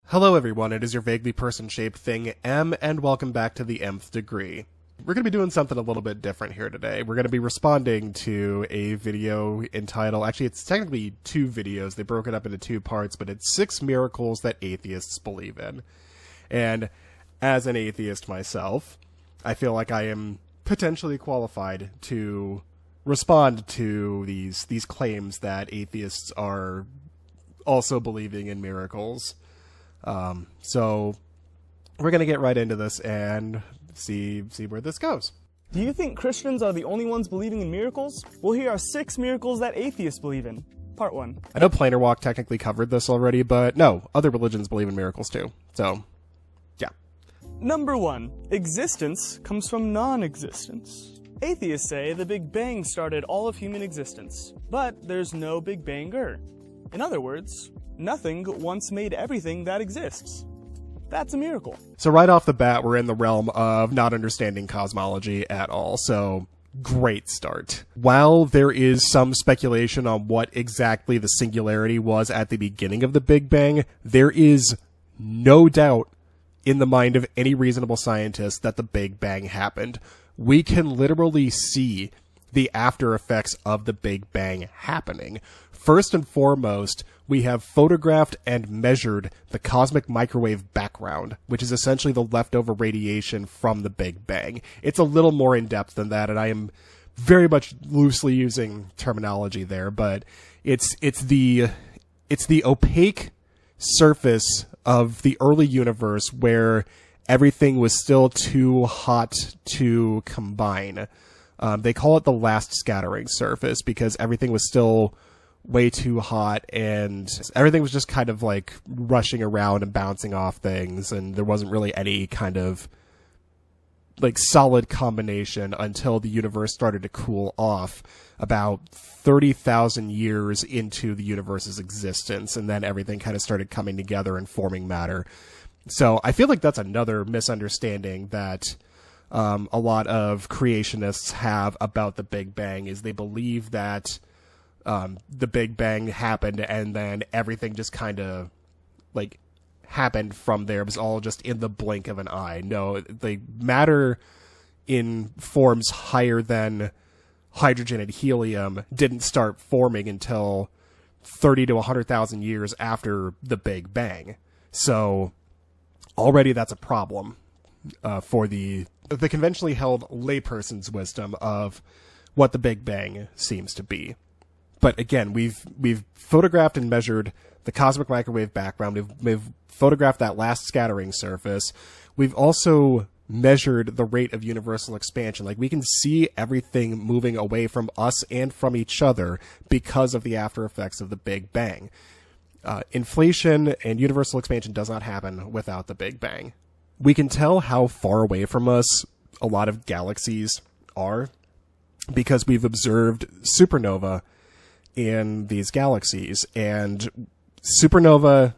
Hello everyone, it is your vaguely person-shaped thing, M, and welcome back to the Mth Degree. We're going to be doing something a little bit different here today. We're going to be responding to a video entitled, actually it's technically two videos, they broke it up into two parts, but it's 6 miracles that atheists believe in. And as an atheist myself, I feel like I am potentially qualified to respond to these claims that atheists are also believing in miracles. So we're going to get right into this and see where this goes. Do you think Christians are the only ones believing in miracles? Well, here are 6 miracles that atheists believe in. Part 1. I know Planar Walk technically covered this already, but no, other religions believe in miracles too. So, yeah. Number 1. Existence comes from non-existence. Atheists say the Big Bang started all of human existence, but there's no Big Banger. In other words, nothing once made everything that exists. That's a miracle. So right off the bat, we're in the realm of not understanding cosmology at all, so great start. While there is some speculation on what exactly the singularity was at the beginning of the Big Bang, there is no doubt in the mind of any reasonable scientist that the Big Bang happened. We can literally see the after effects of the Big Bang happening. First and foremost, we have photographed and measured the cosmic microwave background, which is essentially the leftover radiation from the Big Bang. It's a little more in-depth than that, and I am very much loosely using terminology there, but it's the opaque surface of the early universe where everything was still too hot to combine. They call it the last scattering surface because everything was still way too hot and everything was just kind of like rushing around and bouncing off things, and there wasn't really any kind of like solid combination until the universe started to cool off about 30,000 years into the universe's existence, and then everything kind of started coming together and forming matter. So I feel like that's another misunderstanding that a lot of creationists have about the Big Bang, is they believe that the Big Bang happened and then everything just kind of like happened from there. It was all just in the blink of an eye. No, the matter in forms higher than hydrogen and helium didn't start forming until 30 to 100,000 years after the Big Bang. So already that's a problem for the conventionally held layperson's wisdom of what the Big Bang seems to be. But again, we've photographed and measured the cosmic microwave background. We've photographed that last scattering surface. We've also measured the rate of universal expansion. Like, we can see everything moving away from us and from each other because of the after effects of the Big Bang. Inflation and universal expansion does not happen without the Big Bang. We can tell how far away from us a lot of galaxies are because we've observed supernova in these galaxies, and supernova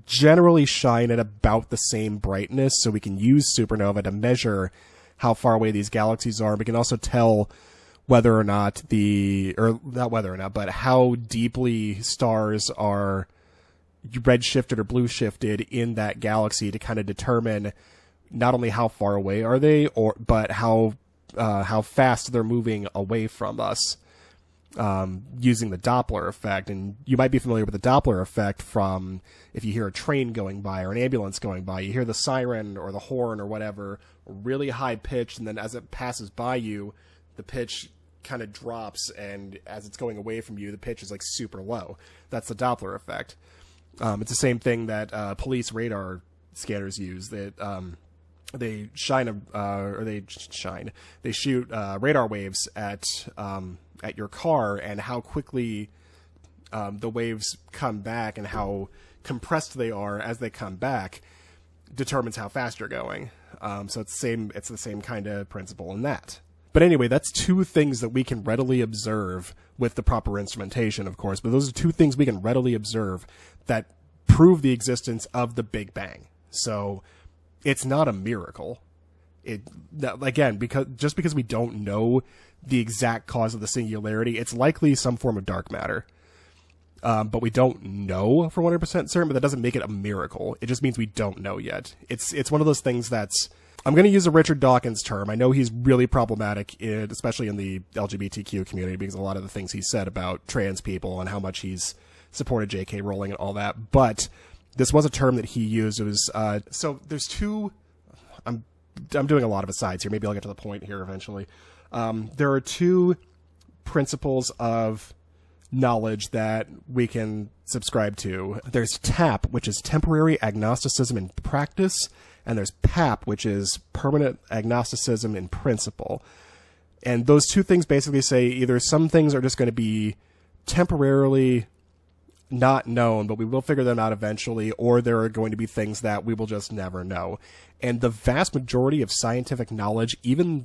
generally shine at about the same brightness, so we can use supernova to measure how far away these galaxies are. We can also tell whether or not but how deeply stars are redshifted or blue shifted in that galaxy to kind of determine not only how far away are they, but how fast they're moving away from us. Using the Doppler effect. And you might be familiar with the Doppler effect from if you hear a train going by or an ambulance going by, you hear the siren or the horn or whatever, really high pitched, and then as it passes by you, the pitch kind of drops, and as it's going away from you, the pitch is like super low. That's the Doppler effect. It's the same thing that police radar scanners use. That they shoot radar waves at your car, and how quickly the waves come back and how compressed they are as they come back determines how fast you're going. So it's the same kind of principle in that. But anyway, that's 2 things that we can readily observe with the proper instrumentation, of course. But those are 2 things we can readily observe that prove the existence of the Big Bang. So it's not a miracle. Again, because we don't know the exact cause of the singularity, it's likely some form of dark matter. but we don't know for 100% certain, but that doesn't make it a miracle. It just means we don't know yet. It's one of those things that's, I'm going to use a Richard Dawkins term. I know he's really problematic, especially in the LGBTQ community, because a lot of the things he said about trans people and how much he's supported J.K. Rowling and all that. But this was a term that he used. It was, so there's two, I'm doing a lot of asides here. Maybe I'll get to the point here eventually. There are two principles of knowledge that we can subscribe to. There's TAP, which is temporary agnosticism in practice, and there's PAP, which is permanent agnosticism in principle. And those two things basically say either some things are just going to be temporarily not known, but we will figure them out eventually, or there are going to be things that we will just never know. And the vast majority of scientific knowledge, even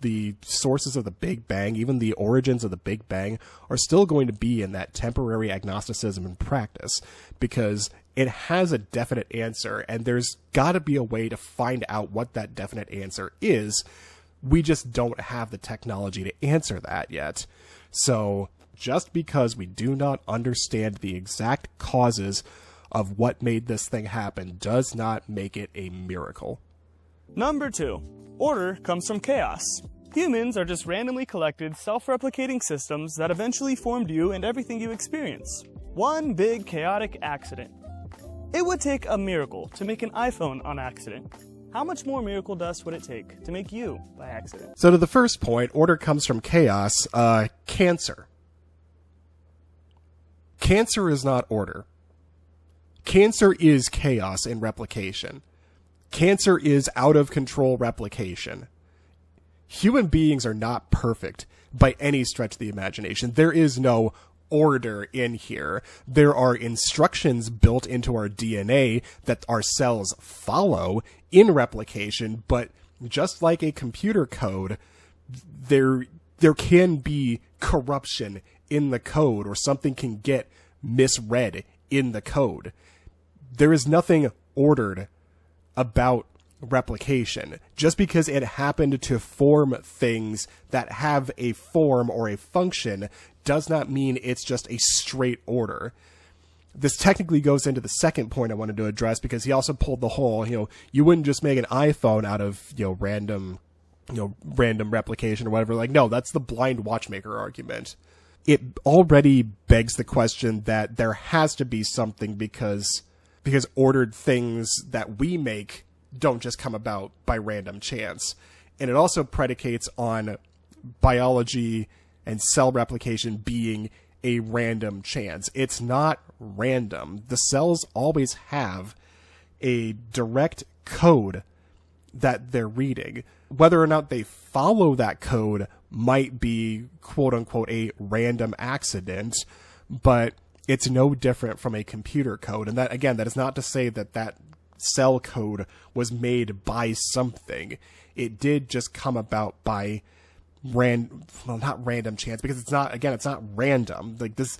the sources of the Big Bang, even the origins of the Big Bang, are still going to be in that temporary agnosticism in practice, because it has a definite answer, and there's got to be a way to find out what that definite answer is. We just don't have the technology to answer that yet. So just because we do not understand the exact causes of what made this thing happen does not make it a miracle. Number 2. Order comes from chaos. Humans are just randomly collected, self-replicating systems that eventually formed you and everything you experience. One big chaotic accident. It would take a miracle to make an iPhone on accident. How much more miracle dust would it take to make you by accident? So to the first point, order comes from chaos. Cancer. Cancer is not order. Cancer is chaos in replication. Cancer is out of control replication. Human beings are not perfect by any stretch of the imagination. There is no order in here. There are instructions built into our DNA that our cells follow in replication, but just like a computer code, there can be corruption in the code, or something can get misread in the code. There is nothing ordered about replication. Just because it happened to form things that have a form or a function does not mean it's just a straight order. This technically goes into the second point I wanted to address, because he also pulled the whole, you wouldn't just make an iPhone out of, random replication or whatever. Like, no, that's the blind watchmaker argument. It already begs the question that there has to be something, because ordered things that we make don't just come about by random chance. And it also predicates on biology and cell replication being a random chance. It's not random. The cells always have a direct code that they're reading. Whether or not they follow that code might be, quote unquote, a random accident, but it's no different from a computer code. And that, again, that is not to say that that cell code was made by something. It did just come about by not random chance, because it's not random. Like, this,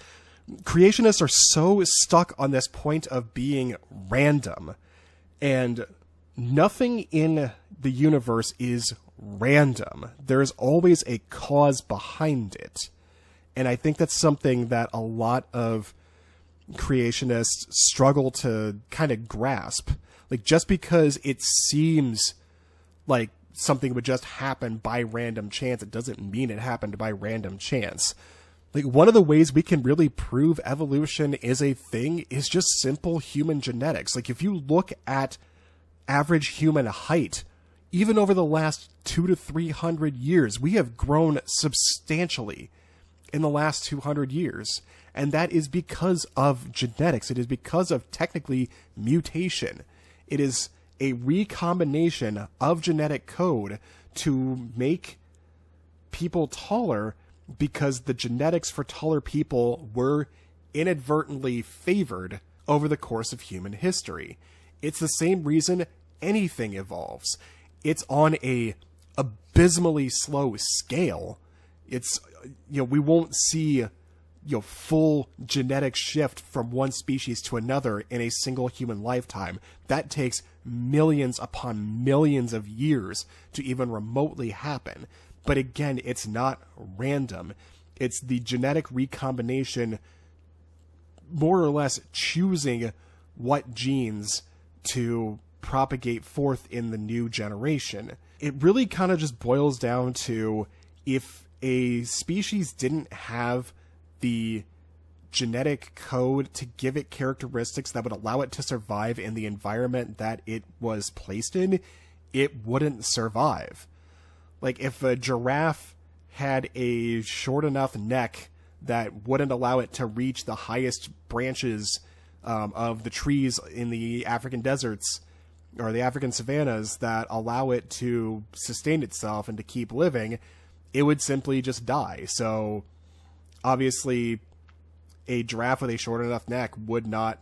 creationists are so stuck on this point of being random, and nothing in the universe is random. There's always a cause behind it. And I think that's something that a lot of creationists struggle to kind of grasp. Like, just because it seems like something would just happen by random chance, it doesn't mean it happened by random chance. Like, one of the ways we can really prove evolution is a thing is just simple human genetics. Like, if you look at average human height, even over the last 200 to 300 years, we have grown substantially in the last 200 years. And that is because of genetics. It is because of, technically, mutation. It is a recombination of genetic code to make people taller, because the genetics for taller people were inadvertently favored over the course of human history. It's the same reason anything evolves. It's on a abysmally slow scale. It's, we won't see, full genetic shift from one species to another in a single human lifetime. That takes millions upon millions of years to even remotely happen. But again, it's not random. It's the genetic recombination more or less choosing what genes to propagate forth in the new generation. It really kind of just boils down to, if a species didn't have the genetic code to give it characteristics that would allow it to survive in the environment that it was placed in, it wouldn't survive. Like, if a giraffe had a short enough neck that wouldn't allow it to reach the highest branches of the trees in the African deserts or the African savannas that allow it to sustain itself and to keep living, it would simply just die. So obviously a giraffe with a short enough neck would not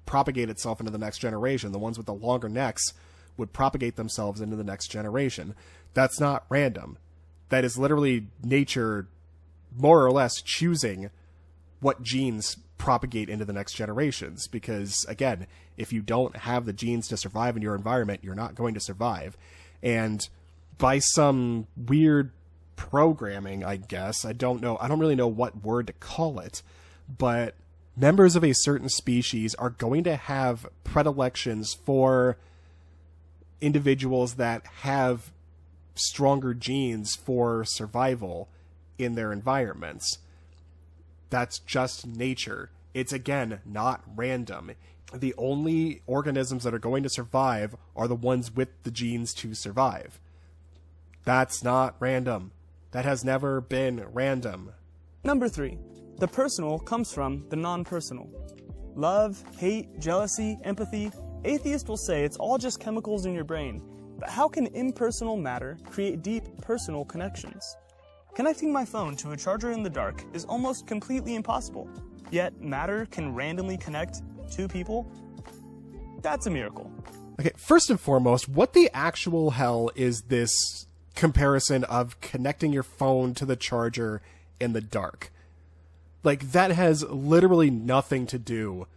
propagate itself into the next generation. The ones with the longer necks would propagate themselves into the next generation. That's not random. That is literally nature more or less choosing what genes propagate into the next generations. Because, again, if you don't have the genes to survive in your environment, you're not going to survive. And by some weird programming, I guess, I don't really know what word to call it, but members of a certain species are going to have predilections for individuals that have stronger genes for survival in their environments. That's just nature. It's, again, not random. The only organisms that are going to survive are the ones with the genes to survive. That's not random. That has never been random. Number 3. The personal comes from the non-personal. Love, hate, jealousy, empathy. Atheists will say it's all just chemicals in your brain. But how can impersonal matter create deep personal connections? Connecting my phone to a charger in the dark is almost completely impossible. Yet matter can randomly connect two people? That's a miracle. Okay, first and foremost, what the actual hell is this comparison of connecting your phone to the charger in the dark? Like, that has literally nothing to do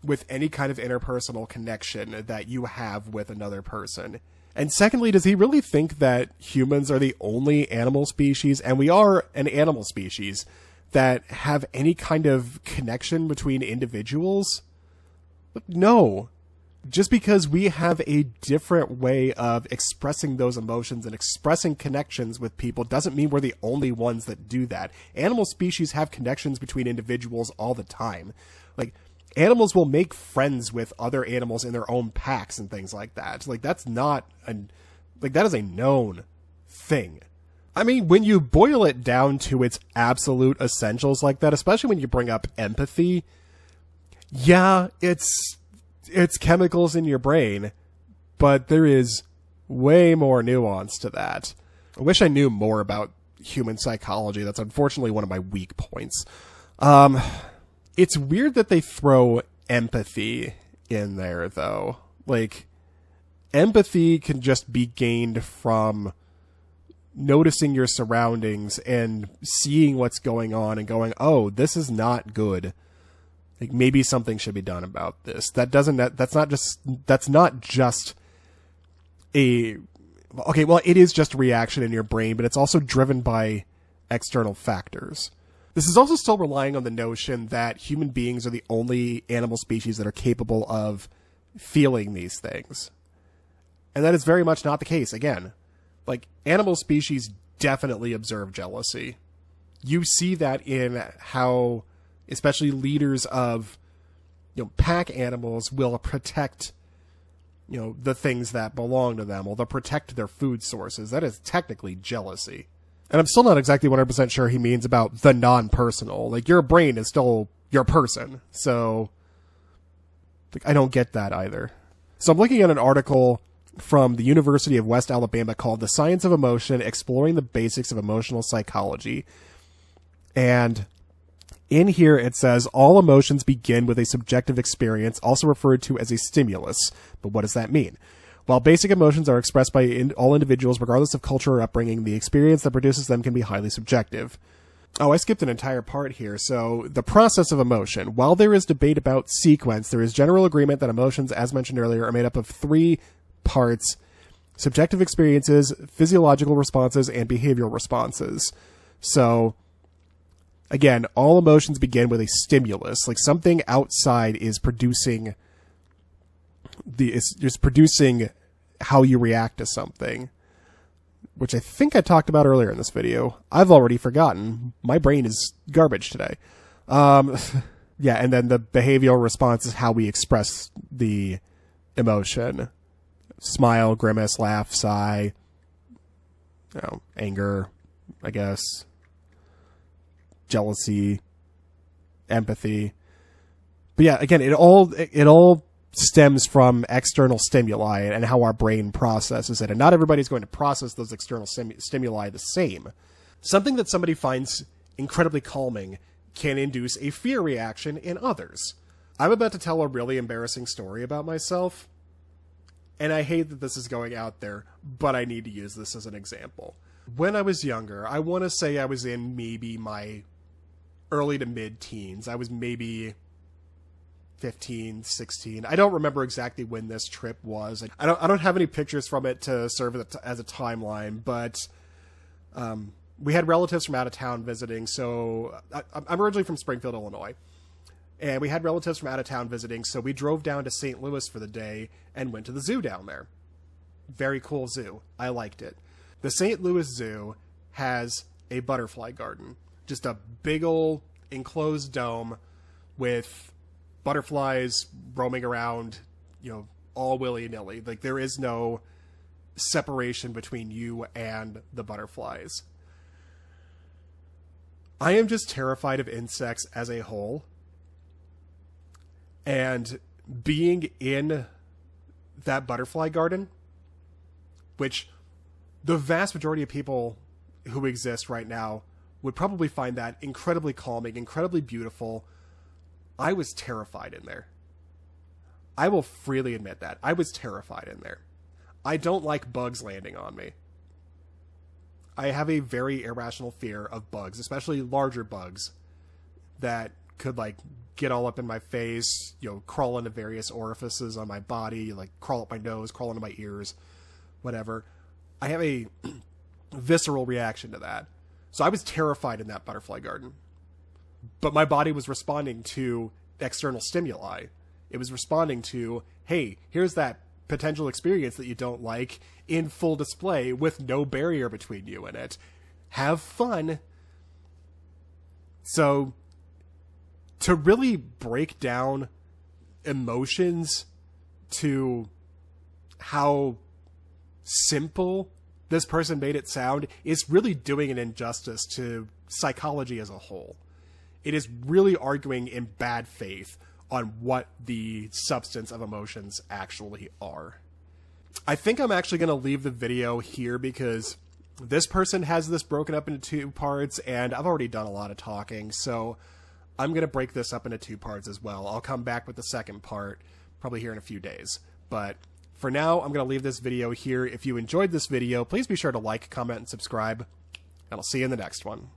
with any kind of interpersonal connection that you have with another person. And secondly, does he really think that humans are the only animal species, and we are an animal species, that have any kind of connection between individuals? No. Just because we have a different way of expressing those emotions and expressing connections with people doesn't mean we're the only ones that do that. Animal species have connections between individuals all the time. Like, animals will make friends with other animals in their own packs and things like that. Like, that's not that is a known thing. I mean, when you boil it down to its absolute essentials like that, especially when you bring up empathy, yeah, it's chemicals in your brain, but there is way more nuance to that. I wish I knew more about human psychology. That's unfortunately one of my weak points. It's weird that they throw empathy in there, though. Like, empathy can just be gained from noticing your surroundings and seeing what's going on and going, oh, this is not good. Like, maybe something should be done about this. That's not just a, okay, well, it is just a reaction in your brain, but it's also driven by external factors. This is also still relying on the notion that human beings are the only animal species that are capable of feeling these things. And that is very much not the case. Again, like, animal species definitely observe jealousy. You see that in how, especially leaders of, pack animals will protect, the things that belong to them, or they'll protect their food sources. That is technically jealousy. And I'm still not exactly 100% sure he means about the non-personal. Like, your brain is still your person. So, like, I don't get that either. So I'm looking at an article from the University of West Alabama called The Science of Emotion, Exploring the Basics of Emotional Psychology. And in here it says, all emotions begin with a subjective experience, also referred to as a stimulus. But what does that mean? While basic emotions are expressed by all individuals, regardless of culture or upbringing, the experience that produces them can be highly subjective. Oh, I skipped an entire part here. So, the process of emotion. While there is debate about sequence, there is general agreement that emotions, as mentioned earlier, are made up of 3 parts: subjective experiences, physiological responses, and behavioral responses. So, Again, all emotions begin with a stimulus, like something outside is producing is producing how you react to something, which I think I talked about earlier in this video. I've already forgotten. My brain is garbage today. Yeah, and then the behavioral response is how we express the emotion. Smile, grimace, laugh, sigh, anger, I guess, jealousy, empathy. But yeah, again, it all stems from external stimuli and how our brain processes it. And not everybody's going to process those external stimuli the same. Something that somebody finds incredibly calming can induce a fear reaction in others. I'm about to tell a really embarrassing story about myself, and I hate that this is going out there, but I need to use this as an example. When I was younger, I want to say I was in maybe my early to mid-teens. I was maybe 15, 16. I don't remember exactly when this trip was. I don't have any pictures from it to serve as a timeline, but we had relatives from out of town visiting. So I'm originally from Springfield, Illinois, and we had relatives from out of town visiting. So we drove down to St. Louis for the day and went to the zoo down there. Very cool zoo. I liked it. The St. Louis Zoo has a butterfly garden, just a big old enclosed dome with butterflies roaming around, all willy-nilly. Like, there is no separation between you and the butterflies. I am just terrified of insects as a whole. And being in that butterfly garden, which the vast majority of people who exist right now would probably find that incredibly calming, incredibly beautiful. I was terrified in there. I will freely admit that. I was terrified in there. I don't like bugs landing on me. I have a very irrational fear of bugs, especially larger bugs that could get all up in my face, crawl into various orifices on my body, crawl up my nose, crawl into my ears, whatever. I have a visceral reaction to that. So I was terrified in that butterfly garden. But my body was responding to external stimuli. It was responding to, hey, here's that potential experience that you don't like in full display with no barrier between you and it. Have fun. So to really break down emotions to how simple this person made it sound is really doing an injustice to psychology as a whole. It is really arguing in bad faith on what the substance of emotions actually are. I think I'm actually going to leave the video here because this person has this broken up into 2 parts, and I've already done a lot of talking, so I'm going to break this up into 2 parts as well. I'll come back with the second part probably here in a few days. But for now, I'm going to leave this video here. If you enjoyed this video, please be sure to like, comment, and subscribe, and I'll see you in the next one.